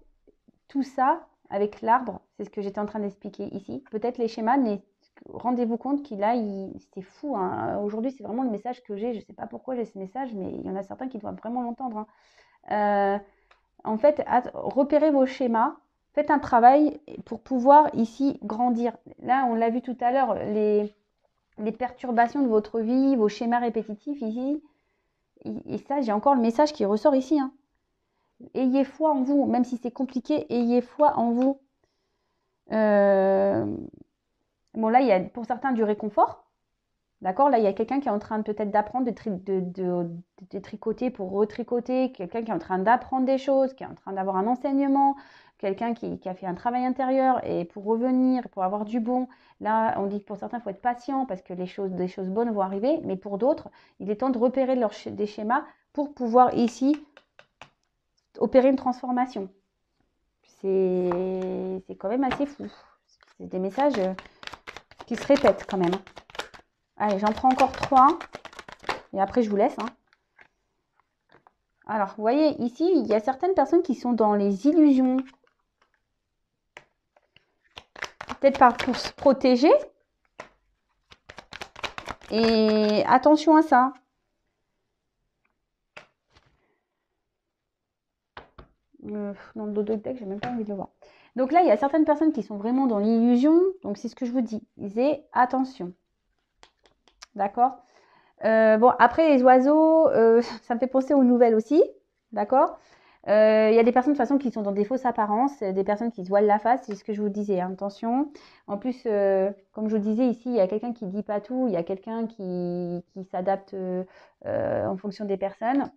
tout ça, avec l'arbre, c'est ce que j'étais en train d'expliquer ici. Peut-être les schémas, mais rendez-vous compte qu'il a, c'est fou. Hein. Aujourd'hui, c'est vraiment le message que j'ai. Je ne sais pas pourquoi j'ai ce message, mais il y en a certains qui doivent vraiment l'entendre. Hein. En fait, repérez vos schémas. Faites un travail pour pouvoir ici grandir. Là, on l'a vu tout à l'heure, les perturbations de votre vie, vos schémas répétitifs ici. Et ça, j'ai encore le message qui ressort ici. Hein. Ayez foi en vous, même si c'est compliqué, ayez foi en vous. Bon, là, il y a pour certains du réconfort. D'accord? Là, il y a quelqu'un qui est en train peut-être d'apprendre de tricoter pour retricoter, quelqu'un qui est en train d'apprendre des choses, qui est en train d'avoir un enseignement, quelqu'un qui a fait un travail intérieur et pour revenir, pour avoir du bon. Là, on dit que pour certains, il faut être patient parce que des choses bonnes vont arriver, mais pour d'autres, il est temps de repérer des schémas pour pouvoir ici opérer une transformation. C'est quand même assez fou. C'est des messages qui se répètent quand même. Allez, j'en prends encore 3. Et après, je vous laisse. Hein. Alors, vous voyez, ici, il y a certaines personnes qui sont dans les illusions. Peut-être pour se protéger. Et attention à ça. Dans le dos de deck, j'ai même pas envie de le voir. Donc là, il y a certaines personnes qui sont vraiment dans l'illusion. Donc, c'est ce que je vous dis. Disais attention. D'accord? Bon, après, les oiseaux, ça me fait penser aux nouvelles aussi. D'accord? Il y a des personnes de toute façon qui sont dans des fausses apparences, des personnes qui se voilent la face, c'est ce que je vous disais, hein, attention. En plus, comme je vous disais ici, il y a quelqu'un qui ne dit pas tout, il y a quelqu'un qui s'adapte en fonction des personnes.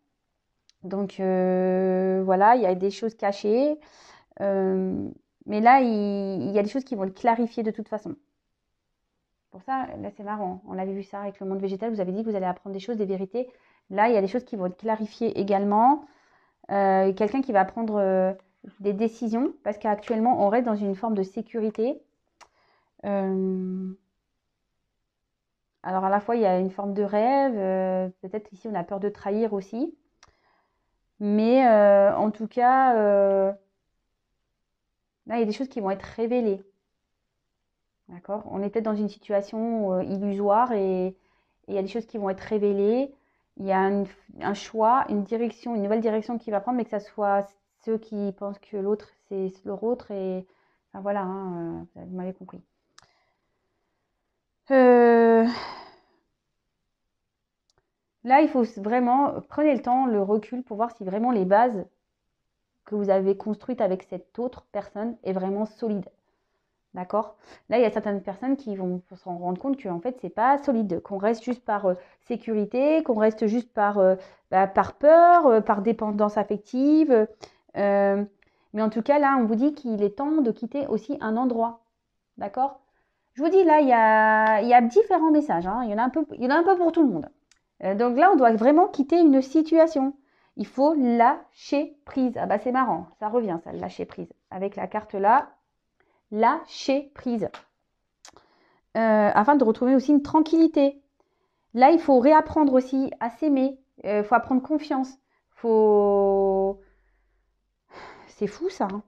Donc voilà, il y a des choses cachées. Mais là, il y a des choses qui vont le clarifier de toute façon. Pour ça, là, c'est marrant. On avait vu ça avec le monde végétal. Vous avez dit que vous allez apprendre des choses, des vérités. Là, il y a des choses qui vont être clarifiées également. Quelqu'un qui va prendre des décisions parce qu'actuellement, on reste dans une forme de sécurité. Alors, à la fois, il y a une forme de rêve. Peut-être ici, on a peur de trahir aussi. Mais en tout cas, là, il y a des choses qui vont être révélées. D'accord? On est peut-être dans une situation illusoire et il y a des choses qui vont être révélées. Il y a un choix, une direction, une nouvelle direction qui va prendre, mais que ça soit ceux qui pensent que l'autre, c'est leur autre. Et enfin, voilà, hein, vous m'avez compris. Là, il faut vraiment, prenez le temps, le recul pour voir si vraiment les bases que vous avez construites avec cette autre personne est vraiment solide. D'accord? Là, il y a certaines personnes qui vont se rendre compte qu'en fait, c'est pas solide, qu'on reste juste par sécurité, qu'on reste juste par peur, par dépendance affective. Mais en tout cas, là, on vous dit qu'il est temps de quitter aussi un endroit. D'accord? Je vous dis, là, il y a différents messages. Hein. Il y en a un peu pour tout le monde. Donc là, on doit vraiment quitter une situation. Il faut lâcher prise. Ah bah c'est marrant, ça revient ça, lâcher prise. Avec la carte là, lâcher prise. Afin de retrouver aussi une tranquillité. Là, il faut réapprendre aussi à s'aimer. Il faut apprendre confiance. C'est fou ça. Hein.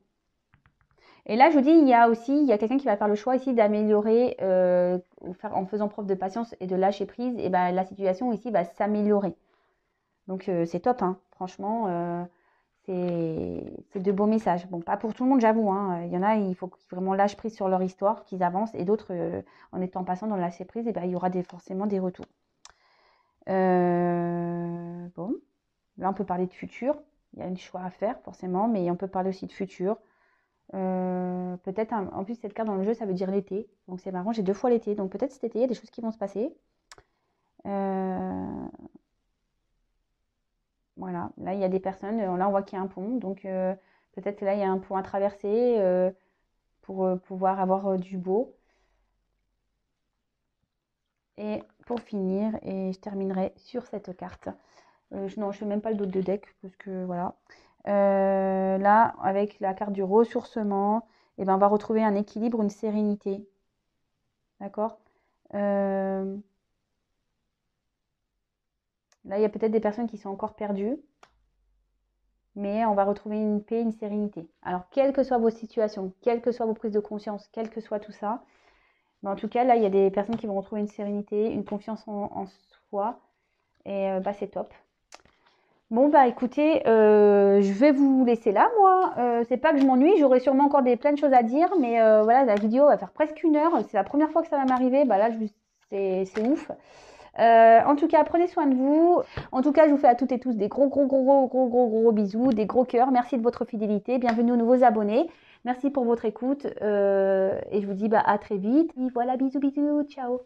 Et là, je vous dis, il y a quelqu'un qui va faire le choix ici d'améliorer, en faisant preuve de patience et de lâcher prise, et ben la situation ici va s'améliorer. Donc c'est top, hein. Franchement, c'est de beaux messages. Bon, pas pour tout le monde, j'avoue. Hein. Il y en a, il faut qu'ils vraiment lâchent prise sur leur histoire, qu'ils avancent, et d'autres, en étant patient dans le lâcher prise, et ben, il y aura forcément des retours. Bon, là on peut parler de futur. Il y a un choix à faire forcément, mais on peut parler aussi de futur. Peut-être, en plus cette carte dans le jeu, ça veut dire l'été. Donc c'est marrant, j'ai 2 fois l'été. Donc peut-être cet été, il y a des choses qui vont se passer. Voilà, là il y a des personnes, là on voit qu'il y a un pont. Donc peut-être que là il y a un pont à traverser pour pouvoir avoir du beau. Et pour finir, et je terminerai sur cette carte. Non, je ne fais même pas le dos de deck, parce que voilà. Là, avec la carte du ressourcement, eh ben, on va retrouver un équilibre, une sérénité. D'accord? Là, il y a peut-être des personnes qui sont encore perdues, mais on va retrouver une paix, une sérénité. Alors, quelles que soient vos situations, quelles que soient vos prises de conscience, quel que soit tout ça, mais en tout cas, là, il y a des personnes qui vont retrouver une sérénité, une confiance en soi, et bah, c'est top. Bon bah écoutez, je vais vous laisser là moi. C'est pas que je m'ennuie, j'aurai sûrement encore plein de choses à dire, mais voilà, la vidéo va faire presque 1 heure. C'est la première fois que ça va m'arriver, bah là c'est ouf. En tout cas, prenez soin de vous. En tout cas, je vous fais à toutes et tous des gros bisous, des gros cœurs. Merci de votre fidélité. Bienvenue aux nouveaux abonnés. Merci pour votre écoute et je vous dis bah à très vite. Et voilà, bisous, ciao.